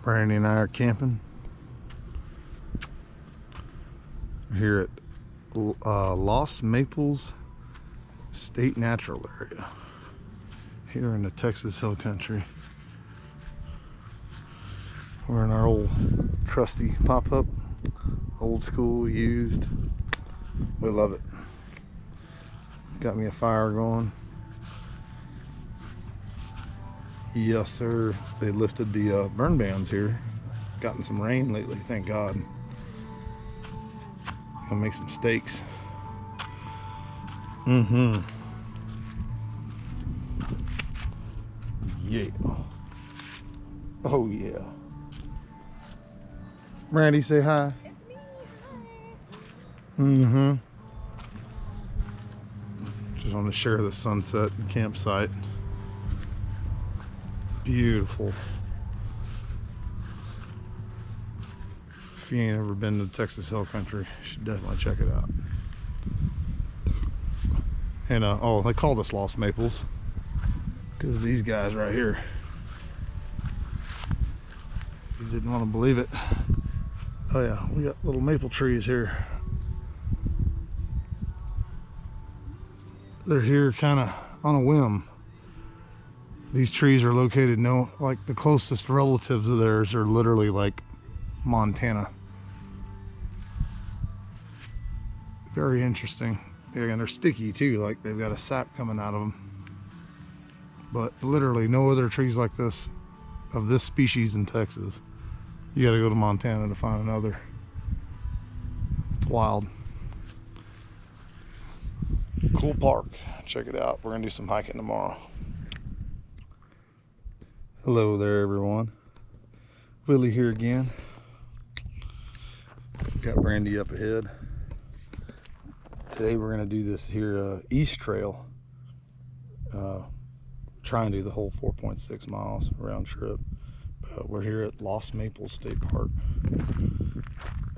Brandy and I are camping. We're here at Lost Maples State Natural Area here in the Texas Hill Country. We're in our old trusty pop-up, old school, used. We love it. Got me a fire going. Yes, sir. They lifted the burn bans here. Gotten some rain lately, thank God. Gonna make some steaks. Yeah. Oh yeah. Randy, say hi. It's me. Hi. Just want to share the sunset campsite. Beautiful. If you ain't ever been to the Texas Hill Country, you should definitely check it out. And oh, they call this Lost Maples because these guys right here. You didn't want to believe it. Oh yeah, we got little maple trees here. They're here kind of on a whim. These trees are located, like the closest relatives of theirs are literally like Montana. Very interesting. Yeah, and they're sticky too, like they've got a sap coming out of them. But literally no other trees like this, of this species in Texas. You gotta go to Montana to find another. It's wild. Cool park. Check it out. We're gonna do some hiking tomorrow. Hello there, everyone. Willie here again. Got Brandy up ahead. Today we're gonna do this here East Trail. Try and do the whole 4.6 miles round trip. We're here at Lost Maples State Park.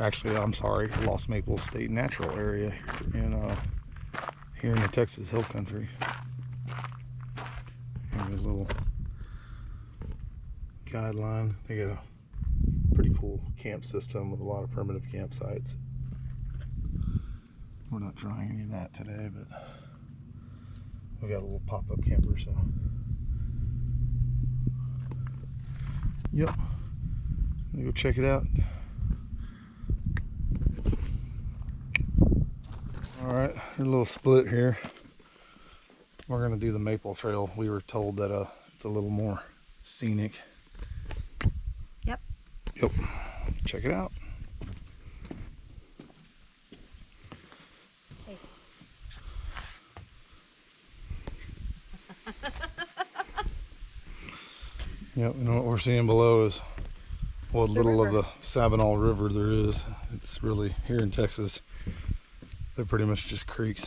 Actually, I'm sorry, Lost Maples State Natural Area here in the Texas Hill Country. Here's a little guideline. They got a pretty cool camp system with a lot of primitive campsites. We're not trying any of that today, but we got a little pop-up camper, so. Yep. Let me go check it out. Alright, a little split here. We're going to do the Maple Trail. We were told that it's a little more scenic. Yep. Yep. Check it out. Hey. Yep, and what we're seeing below is what little of the Sabinal River there is. It's really, here in Texas, they're pretty much just creeks.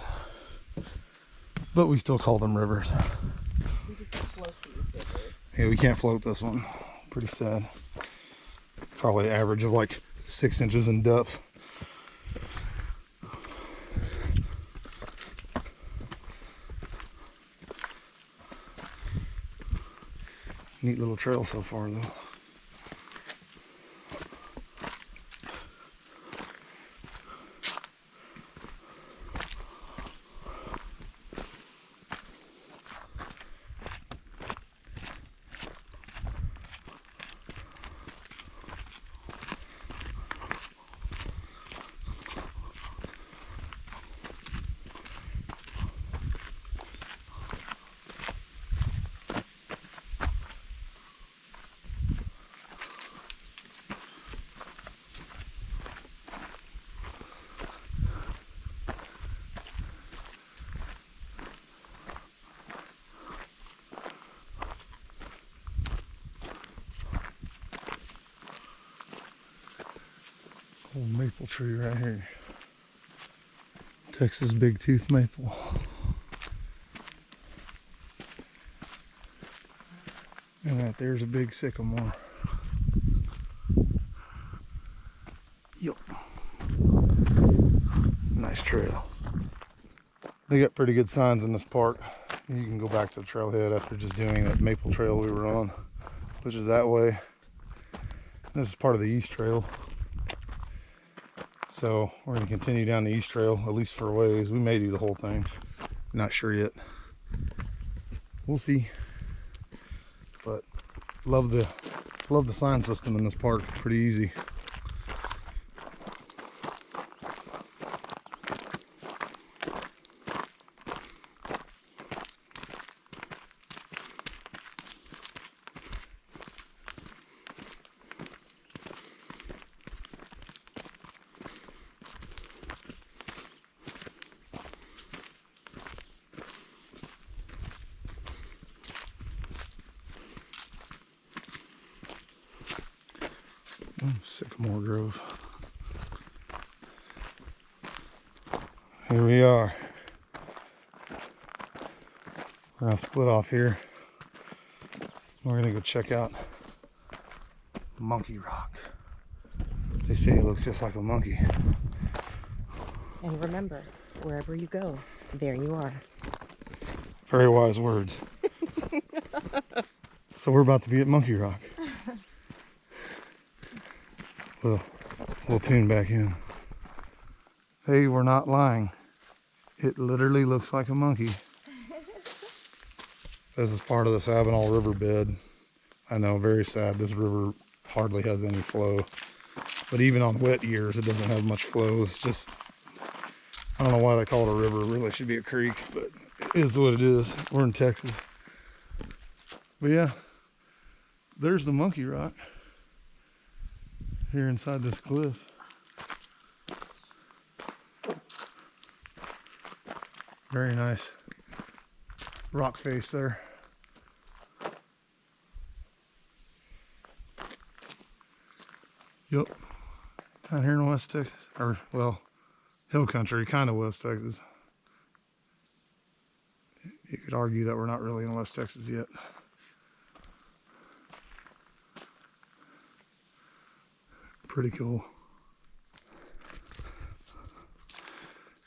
But we still call them rivers. We just float these rivers. Yeah, we can't float this one. Pretty sad. Probably average of like 6 inches in depth. Neat little trail so far though. Old maple tree right here. Texas big tooth maple. And right there's a big sycamore. Yup. Nice trail. They got pretty good signs in this park. You can go back to the trailhead after just doing that maple trail we were on, which is that way. This is part of the East Trail. So we're going to continue down the East Trail, at least for a ways. We may do the whole thing. Not sure yet. We'll see. But love the sign system in this park. Pretty easy. Sycamore Grove. Here we are. We're gonna split off here. We're gonna go check out Monkey Rock. They say it looks just like a monkey. And remember, wherever you go, there you are. Very wise words. So we're about to be at Monkey Rock. We'll tune back in. Hey, we're not lying. It literally looks like a monkey. This is part of the Sabinal riverbed. I know, very sad. This river hardly has any flow. But even on wet years, it doesn't have much flow. It's just, I don't know why they call it a river. It really should be a creek, but it is what it is. We're in Texas. But yeah, there's the Monkey Rock here inside this cliff. Very nice rock face there. Yep, down here in West Texas, or well, hill country, kind of West Texas. You could argue that we're not really in West Texas yet. Pretty cool.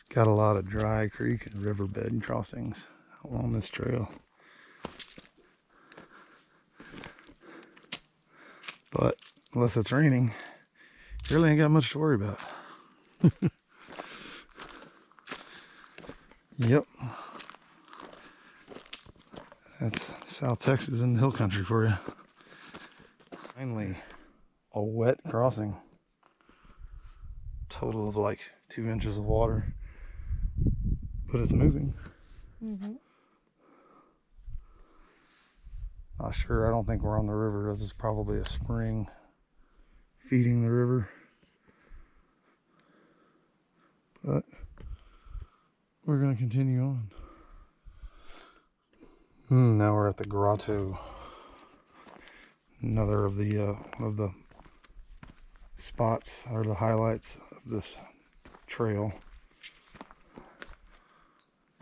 Got a lot of dry creek and riverbed crossings along this trail. But unless it's raining, you really ain't got much to worry about. Yep. That's South Texas in the hill country for you. Finally, a wet crossing. Total of like 2 inches of water. But it's moving. Not sure. I don't think we're on the river. This is probably a spring feeding the river. But we're going to continue on. Now we're at the grotto. Another of the spots or the highlights of this trail.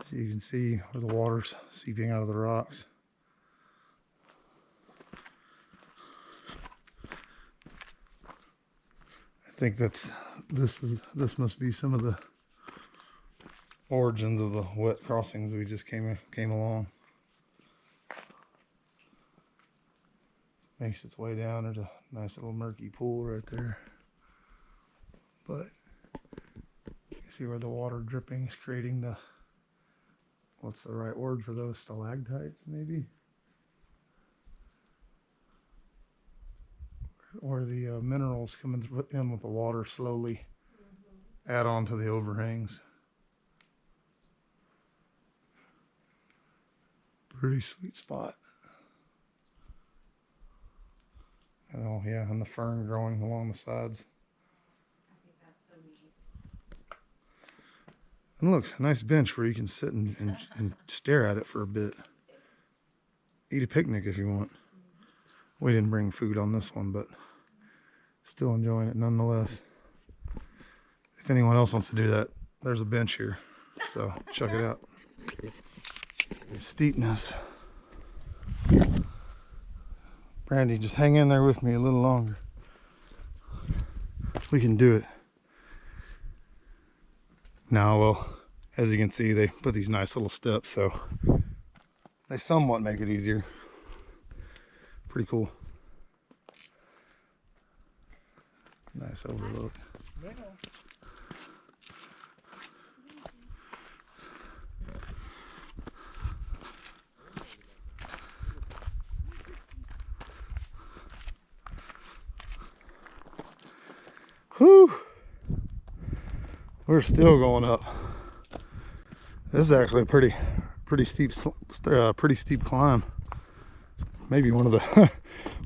So you can see where the water's seeping out of the rocks. I think this must be some of the origins of the wet crossings we just came along. Makes its way down. There's a nice little murky pool right there. But you can see where the water dripping is creating the, what's the right word for those, stalactites maybe? Or the minerals coming in with the water slowly add on to the overhangs. Pretty sweet spot. Oh yeah, and the fern growing along the sides. I think that's so neat. And look, a nice bench where you can sit and stare at it for a bit. Eat a picnic if you want. We didn't bring food on this one, but still enjoying it nonetheless. If anyone else wants to do that, there's a bench here. So check it out. Steepness. Brandy, just hang in there with me a little longer. We can do it. Now, well, as you can see, they put these nice little steps, so they somewhat make it easier. Pretty cool. Nice overlook. Whew. We're still going up. This is actually a pretty steep climb. Maybe one of the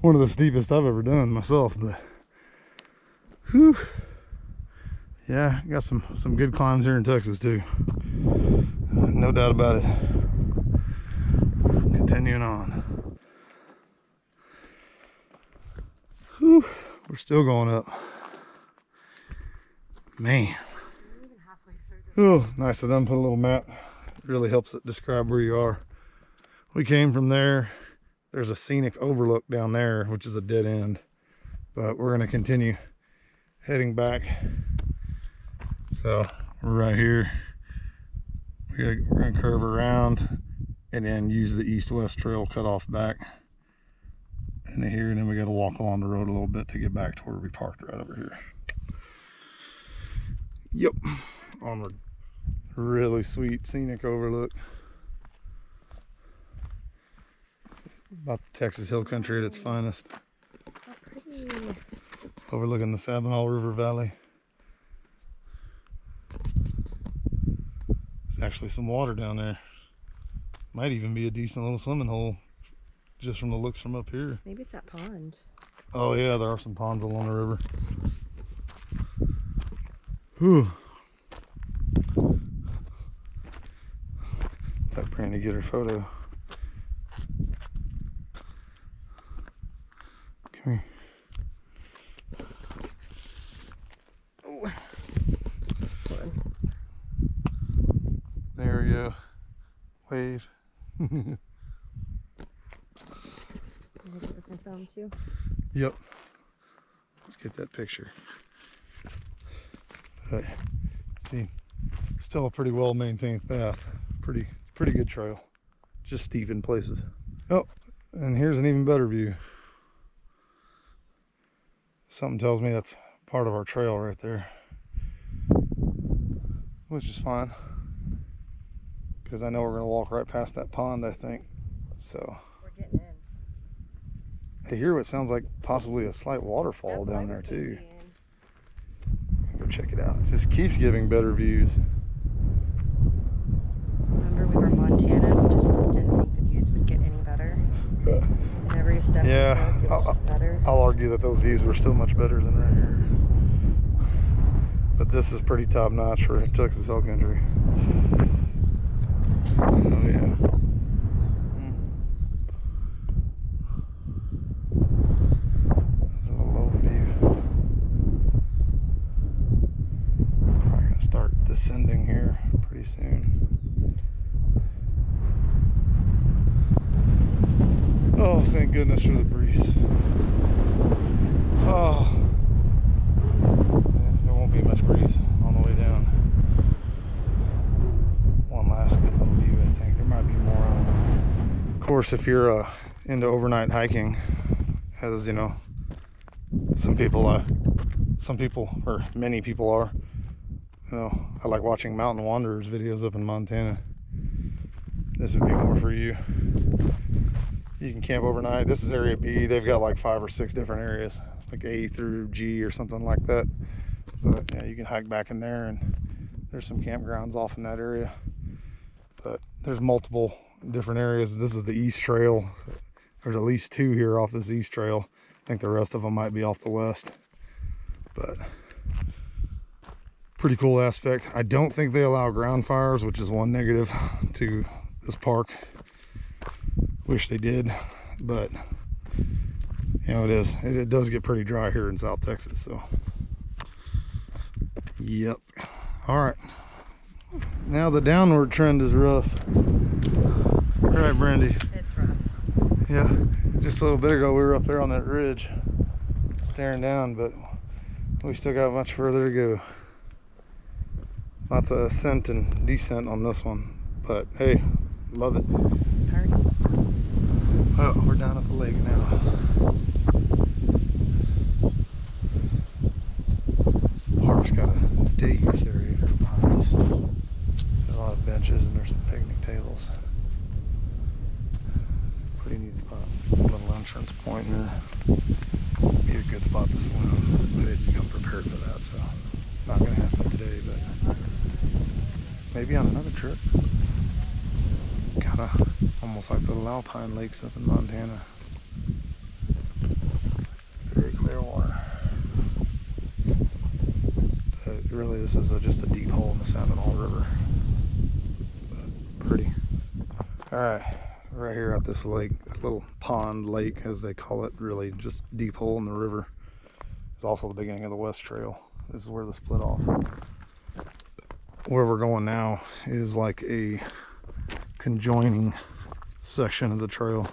one of the steepest I've ever done myself, but whew. Yeah, got some good climbs here in Texas too. No doubt about it. Continuing on. Whew. We're still going up. Man. Oh, nice of them put a little map. It really helps it describe where you are. We came from there. There's a scenic overlook down there, which is a dead end. But we're going to continue heading back. So we're right here. We're going to curve around and then use the east-west trail cut off back into here. And then we got to walk along the road a little bit to get back to where we parked right over here. Yep, onward. Really sweet scenic overlook. About the Texas Hill Country at its finest. How pretty. Overlooking the Sabinal River Valley. There's actually some water down there. Might even be a decent little swimming hole just from the looks from up here. Maybe it's that pond. Oh yeah, there are some ponds along the river. Whew. Let Brandy get her photo. Come here. Oh. There we go. Wave. With my phone too. Yep. Let's get that picture. But see, still a pretty well maintained path. Pretty good trail. Just steep in places. Oh, and here's an even better view. Something tells me that's part of our trail right there, which is fine because I know we're gonna walk right past that pond, I think. So We're getting in. I hear what sounds like possibly a slight waterfall down there too. Go check it out. It just keeps giving better views. Remember we were in Montana and we just didn't think the views would get any better. And every step we took, it was just better. I'll argue that those views were still much better than right here. But this is pretty top notch for Texas Hill Country. Oh yeah. Start descending here pretty soon. Oh, thank goodness for the breeze. Oh, yeah, there won't be much breeze on the way down. One last good little view, I think. There might be more on there. Of course, if you're into overnight hiking, as you know, some people, or many people are. You know, I like watching mountain wanderers videos up in Montana. This would be more for you. You can camp overnight. This is area B. They've got like 5 or 6 different areas, like A through G or something like that. But yeah, you can hike back in there, and there's some campgrounds off in that area. But there's multiple different areas. This is the East Trail. There's at least 2 here off this East Trail. I think the rest of them might be off the West. But pretty cool aspect. I don't think they allow ground fires, which is one negative to this park. Wish they did, but you know, it does get pretty dry here in South Texas. So yep. All right, now the downward trend is rough. All right, Brandy. It's rough. Yeah, just a little bit ago we were up there on that ridge staring down, but we still got much further to go. Lots of ascent and descent on this one, but hey, love it. Party. Oh, we're down at the lake now. spot. Little entrance point here. Be a good spot to swim. I didn't come prepared for that, so not gonna happen today, but maybe on another trip. Kinda almost like the little alpine lakes up in Montana. Very clear water. Really, this is just a deep hole in the Seminole River. But pretty. Alright, right here at this lake, little pond lake as they call it, really just deep hole in the river. It's also the beginning of the West Trail. This is where the split off. Where we're going now is like a conjoining section of the trail.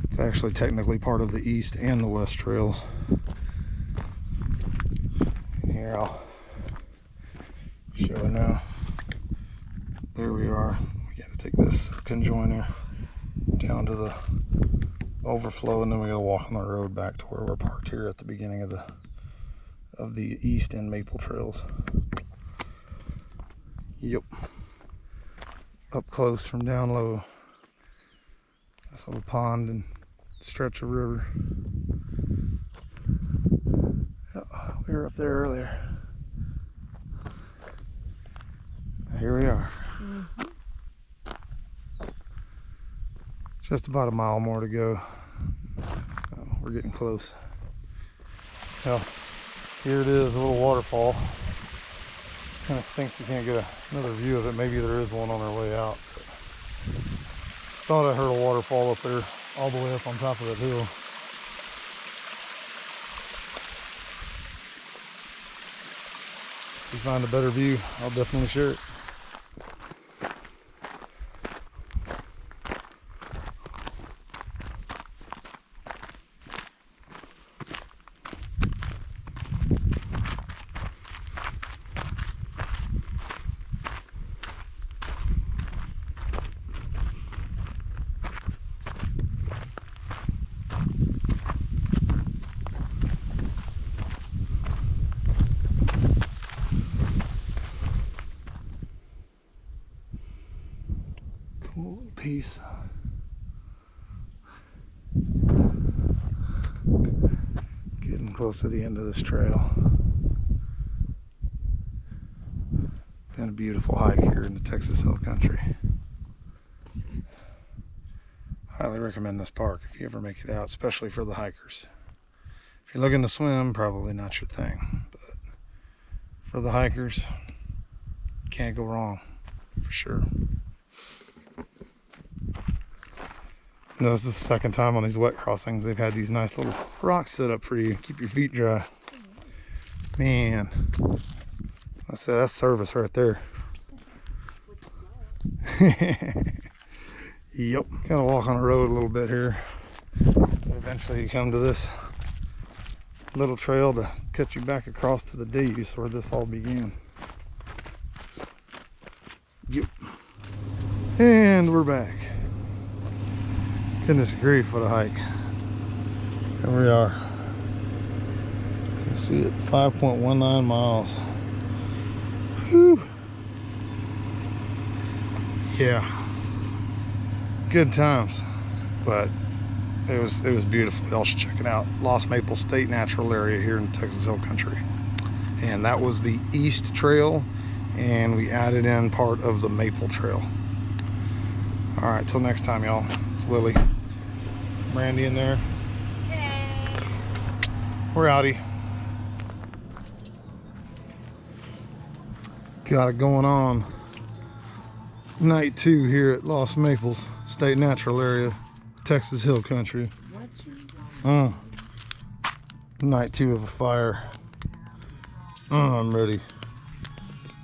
It's actually technically part of the East and the West Trails. Here, I'll show it now. There we are. We got to take this conjoiner down to the overflow, and then we got to walk on the road back to where we're parked here at the beginning of the East and Maple Trails. Yep. Up close from down low. This little pond and stretch of river. Oh, we were up there earlier. Here we are. Just about a mile more to go. So we're getting close. Well, here it is, a little waterfall. Kind of stinks you can't get another view of it. Maybe there is one on our way out. But thought I heard a waterfall up there, all the way up on top of that hill. If we find a better view, I'll definitely share it. Cool piece. Getting close to the end of this trail. Been a beautiful hike here in the Texas Hill Country. Highly recommend this park if you ever make it out, especially for the hikers. If you're looking to swim, probably not your thing, but for the hikers, can't go wrong for sure. No, this is the second time on these wet crossings they've had these nice little rocks set up for you. Keep your feet dry. Man, that's service right there. Yep. Gotta walk on the road a little bit here. But eventually you come to this little trail to cut you back across to the Deuce where this all began. Yep. And we're back. Goodness grief, what a hike. Here we are. You can see it, 5.19 miles. Whew. Yeah. Good times. But it was beautiful. Y'all should check it out. Lost Maple State Natural Area here in Texas Hill Country. And that was the East Trail, and we added in part of the Maple Trail. All right, till next time, y'all. It's Willie. Brandy in there. Hey. We're outie. Got it going on. Night 2 here at Lost Maples State Natural Area, Texas Hill Country. Night 2 of a fire. I'm ready.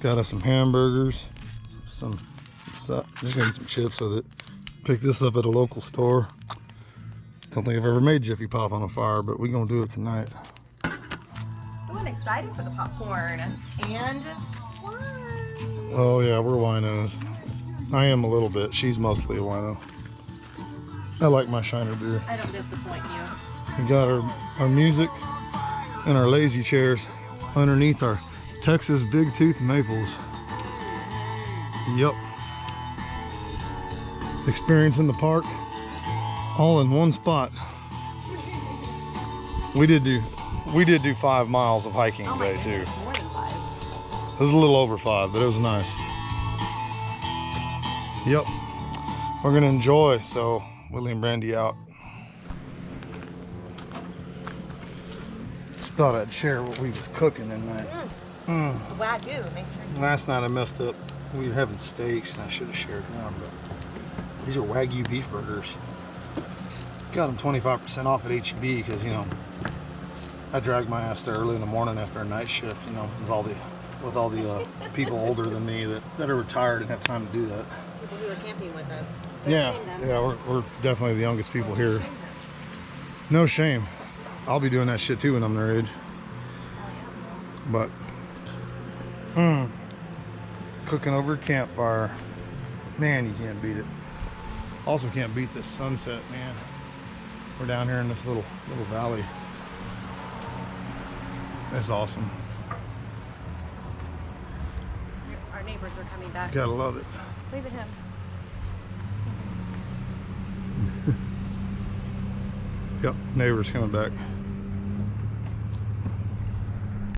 Got us some hamburgers, just gonna eat some chips with it. Picked this up at a local store. Don't think I've ever made Jiffy Pop on a fire, but we're gonna do it tonight. Oh, I'm excited for the popcorn and wine. Oh yeah, we're winos. I am a little bit. She's mostly a wino. I like my Shiner beer. I don't disappoint you. We got our music and our lazy chairs underneath our Texas Big Tooth Maples. Yep. Experience in the park All in one spot. We did do 5 miles of hiking today too. More than 5. It was a little over 5, but it was nice. Yep. We're gonna enjoy, so Willie and Brandy out. Just thought I'd share what we was cooking tonight. Wagyu, make sure. Last night I messed up. We were having steaks and I should have shared them, but these are Wagyu beef burgers. Got them 25% off at HEB because, you know, I dragged my ass there early in the morning after a night shift, you know, with all the people older than me that are retired and have time to do that. People who are camping with us. Yeah, we're definitely the youngest people here. No shame. I'll be doing that shit too when I'm married. But cooking over a campfire, man, you can't beat it. Also can't beat this sunset, man. We're down here in this little valley. That's awesome. Our neighbors are coming back. Gotta love it. Leave it him. Yep, neighbors coming back.